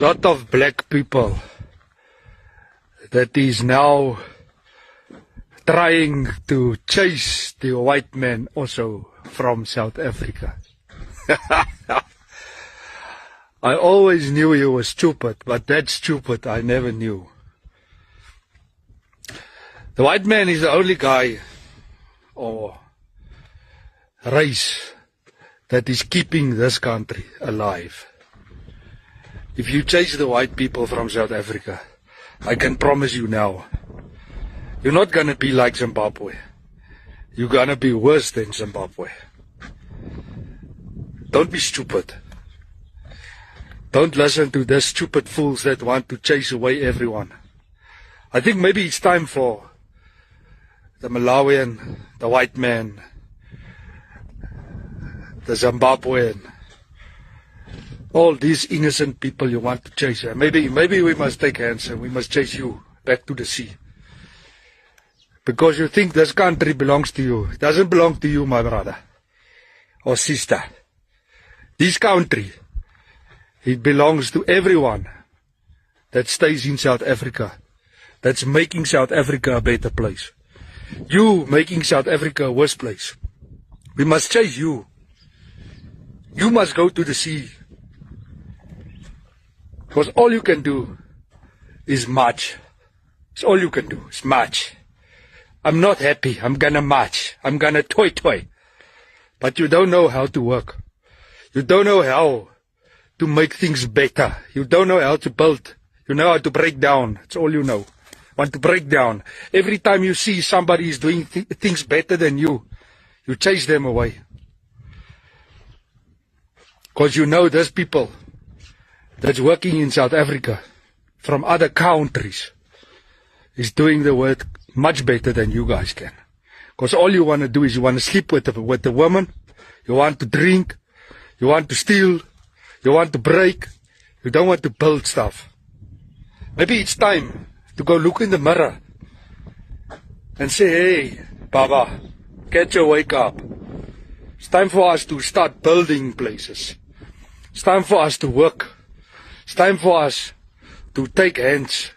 Lot of black people that is now trying to chase the white man also from South Africa. I always knew you were stupid, but that stupid I never knew. The white man is the only guy or race that is keeping this country alive. If you chase the white people from South Africa, I can promise you now, you're not going to be like Zimbabwe. You're going to be worse than Zimbabwe. Don't be stupid. Don't listen to the stupid fools that want to chase away everyone. I think maybe it's time for the Malawian, the white man, the Zimbabwean, all these innocent people you want to chase. Maybe we must take hands and we must chase you back to the sea. Because you think this country belongs to you. It doesn't belong to you, my brother or sister. This country, it belongs to everyone that stays in South Africa, that's making South Africa a better place. You making South Africa a worse place. We must chase you. You must go to the sea. Because all you can do is march. It's all you can do is march. I'm not happy. I'm gonna march. I'm gonna toy. But you don't know how to work. You don't know how to make things better. You don't know how to build. You know how to break down. That's all you know. Want to break down. Every time you see somebody is doing things better than you chase them away. Because you know there's people that's working in South Africa from other countries is doing the work much better than you guys can. Because all you want to do is you want to sleep with the woman, you want to drink, you want to steal, you want to break, you don't want to build stuff. Maybe it's time to go look in the mirror and say, hey, Baba, get your wake up. It's time for us to start building places. It's time for us to work. It's time for us to take hands